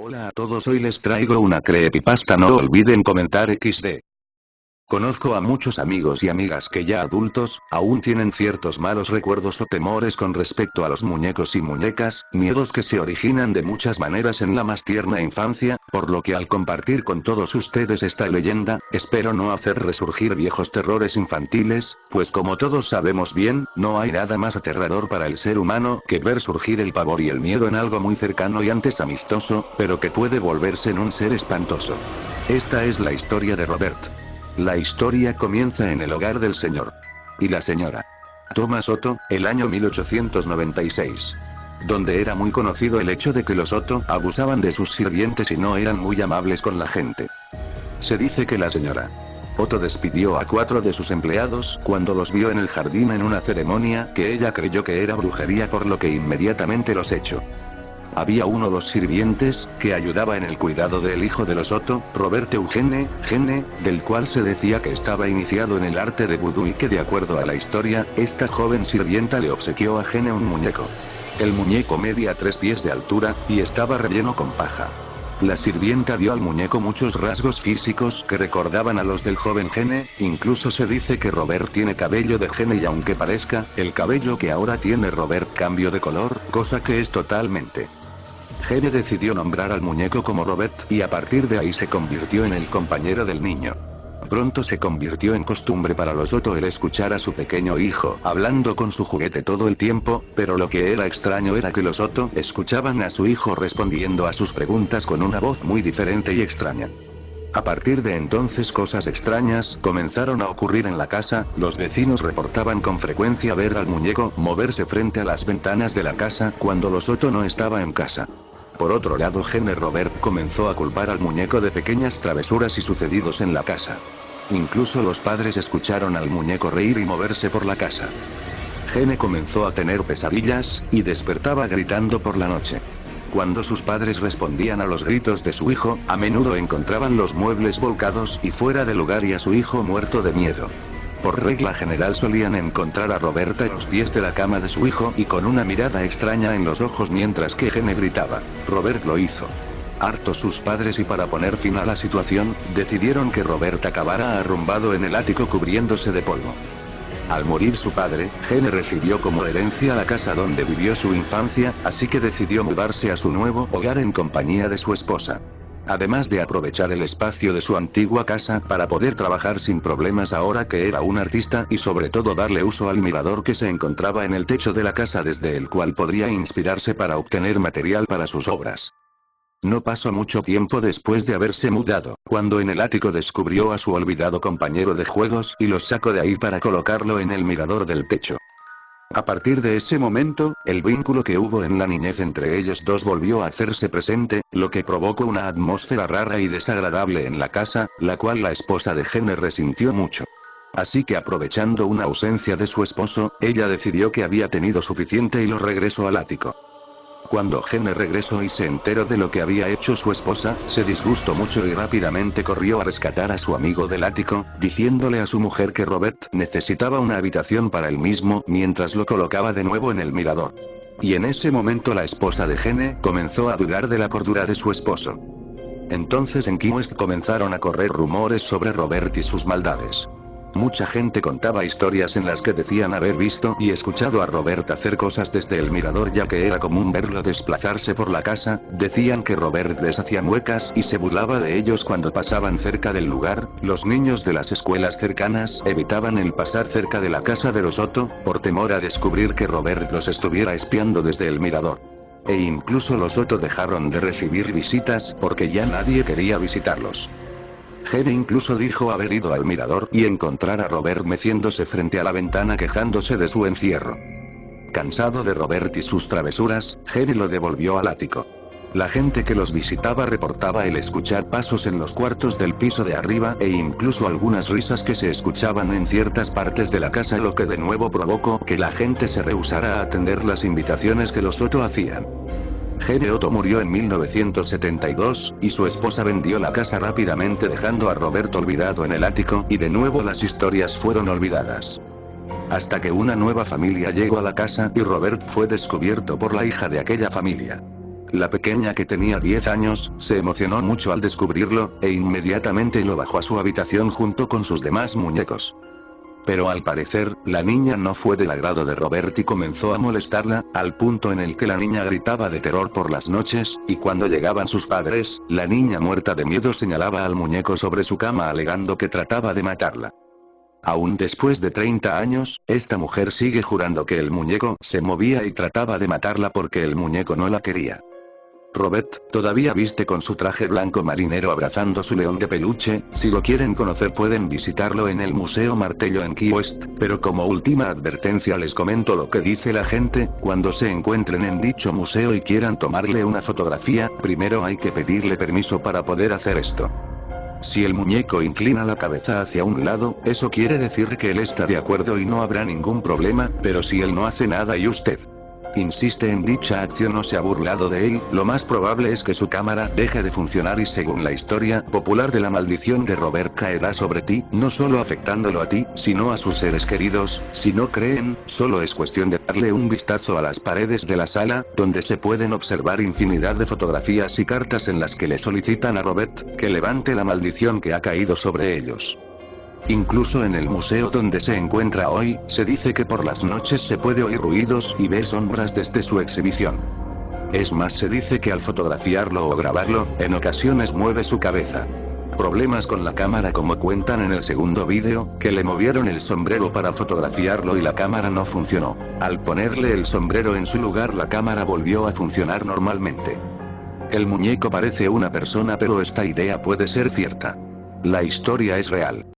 Hola a todos, hoy les traigo una creepypasta, no olviden comentar XD. Conozco a muchos amigos y amigas que ya adultos, aún tienen ciertos malos recuerdos o temores con respecto a los muñecos y muñecas, miedos que se originan de muchas maneras en la más tierna infancia, por lo que al compartir con todos ustedes esta leyenda, espero no hacer resurgir viejos terrores infantiles, pues como todos sabemos bien, no hay nada más aterrador para el ser humano que ver surgir el pavor y el miedo en algo muy cercano y antes amistoso, pero que puede volverse en un ser espantoso. Esta es la historia de Robert. La historia comienza en el hogar del señor y la señora Thomas Otto, el año 1896. Donde era muy conocido el hecho de que los Otto abusaban de sus sirvientes y no eran muy amables con la gente. Se dice que la señora Otto despidió a 4 de sus empleados cuando los vio en el jardín en una ceremonia que ella creyó que era brujería, por lo que inmediatamente los echó. Había uno de los sirvientes, que ayudaba en el cuidado del hijo de los Otto, Robert Eugene, del cual se decía que estaba iniciado en el arte de vudú y que de acuerdo a la historia, esta joven sirvienta le obsequió a Gene un muñeco. El muñeco medía 3 pies de altura, y estaba relleno con paja. La sirvienta dio al muñeco muchos rasgos físicos que recordaban a los del joven Gene, incluso se dice que Robert tiene cabello de Gene y aunque parezca, el cabello que ahora tiene Robert cambió de color, cosa que es totalmente. Gene decidió nombrar al muñeco como Robert y a partir de ahí se convirtió en el compañero del niño. Pronto se convirtió en costumbre para los Otto el escuchar a su pequeño hijo hablando con su juguete todo el tiempo, pero lo que era extraño era que los Otto escuchaban a su hijo respondiendo a sus preguntas con una voz muy diferente y extraña. A partir de entonces cosas extrañas comenzaron a ocurrir en la casa, los vecinos reportaban con frecuencia ver al muñeco moverse frente a las ventanas de la casa cuando los Otto no estaba en casa. Por otro lado, Gene Robert comenzó a culpar al muñeco de pequeñas travesuras y sucedidos en la casa. Incluso los padres escucharon al muñeco reír y moverse por la casa. Gene comenzó a tener pesadillas, y despertaba gritando por la noche. Cuando sus padres respondían a los gritos de su hijo, a menudo encontraban los muebles volcados y fuera de lugar y a su hijo muerto de miedo. Por regla general solían encontrar a Roberta en los pies de la cama de su hijo y con una mirada extraña en los ojos mientras que Gene gritaba. Robert lo hizo. Hartos sus padres y para poner fin a la situación, decidieron que Robert acabara arrumbado en el ático cubriéndose de polvo. Al morir su padre, Gene recibió como herencia la casa donde vivió su infancia, así que decidió mudarse a su nuevo hogar en compañía de su esposa. Además de aprovechar el espacio de su antigua casa para poder trabajar sin problemas ahora que era un artista y sobre todo darle uso al mirador que se encontraba en el techo de la casa desde el cual podría inspirarse para obtener material para sus obras. No pasó mucho tiempo después de haberse mudado, cuando en el ático descubrió a su olvidado compañero de juegos y los sacó de ahí para colocarlo en el mirador del techo. A partir de ese momento, el vínculo que hubo en la niñez entre ellos dos volvió a hacerse presente, lo que provocó una atmósfera rara y desagradable en la casa, la cual la esposa de Gene resintió mucho. Así que aprovechando una ausencia de su esposo, ella decidió que había tenido suficiente y lo regresó al ático. Cuando Gene regresó y se enteró de lo que había hecho su esposa, se disgustó mucho y rápidamente corrió a rescatar a su amigo del ático, diciéndole a su mujer que Robert necesitaba una habitación para él mismo mientras lo colocaba de nuevo en el mirador. Y en ese momento la esposa de Gene comenzó a dudar de la cordura de su esposo. Entonces en Key West comenzaron a correr rumores sobre Robert y sus maldades. Mucha gente contaba historias en las que decían haber visto y escuchado a Robert hacer cosas desde el mirador, ya que era común verlo desplazarse por la casa. Decían que Robert les hacía muecas y se burlaba de ellos cuando pasaban cerca del lugar. Los niños de las escuelas cercanas evitaban el pasar cerca de la casa de los Otto, por temor a descubrir que Robert los estuviera espiando desde el mirador. E incluso los Otto dejaron de recibir visitas porque ya nadie quería visitarlos. Gene incluso dijo haber ido al mirador y encontrar a Robert meciéndose frente a la ventana quejándose de su encierro. Cansado de Robert y sus travesuras, Gene lo devolvió al ático. La gente que los visitaba reportaba el escuchar pasos en los cuartos del piso de arriba e incluso algunas risas que se escuchaban en ciertas partes de la casa, lo que de nuevo provocó que la gente se rehusara a atender las invitaciones que los Otto hacían. Gene Otto murió en 1972, y su esposa vendió la casa rápidamente dejando a Robert olvidado en el ático y de nuevo las historias fueron olvidadas. Hasta que una nueva familia llegó a la casa y Robert fue descubierto por la hija de aquella familia. La pequeña, que tenía 10 años, se emocionó mucho al descubrirlo, e inmediatamente lo bajó a su habitación junto con sus demás muñecos. Pero al parecer, la niña no fue del agrado de Robert y comenzó a molestarla, al punto en el que la niña gritaba de terror por las noches, y cuando llegaban sus padres, la niña muerta de miedo señalaba al muñeco sobre su cama alegando que trataba de matarla. Aún después de 30 años, esta mujer sigue jurando que el muñeco se movía y trataba de matarla porque el muñeco no la quería. Robert todavía viste con su traje blanco marinero abrazando su león de peluche. Si lo quieren conocer pueden visitarlo en el Museo Martello en Key West, pero como última advertencia les comento lo que dice la gente: cuando se encuentren en dicho museo y quieran tomarle una fotografía, primero hay que pedirle permiso para poder hacer esto. Si el muñeco inclina la cabeza hacia un lado, eso quiere decir que él está de acuerdo y no habrá ningún problema, pero si él no hace nada y usted insiste en dicha acción o se ha burlado de él, lo más probable es que su cámara deje de funcionar y, según la historia popular de la maldición de Robert, caerá sobre ti, no solo afectándolo a ti, sino a sus seres queridos. Si no creen, solo es cuestión de darle un vistazo a las paredes de la sala, donde se pueden observar infinidad de fotografías y cartas en las que le solicitan a Robert que levante la maldición que ha caído sobre ellos. Incluso en el museo donde se encuentra hoy, se dice que por las noches se puede oír ruidos y ver sombras desde su exhibición. Es más, se dice que al fotografiarlo o grabarlo, en ocasiones mueve su cabeza. Problemas con la cámara, como cuentan en el segundo vídeo, que le movieron el sombrero para fotografiarlo y la cámara no funcionó. Al ponerle el sombrero en su lugar, la cámara volvió a funcionar normalmente. El muñeco parece una persona, pero esta idea puede ser cierta. La historia es real.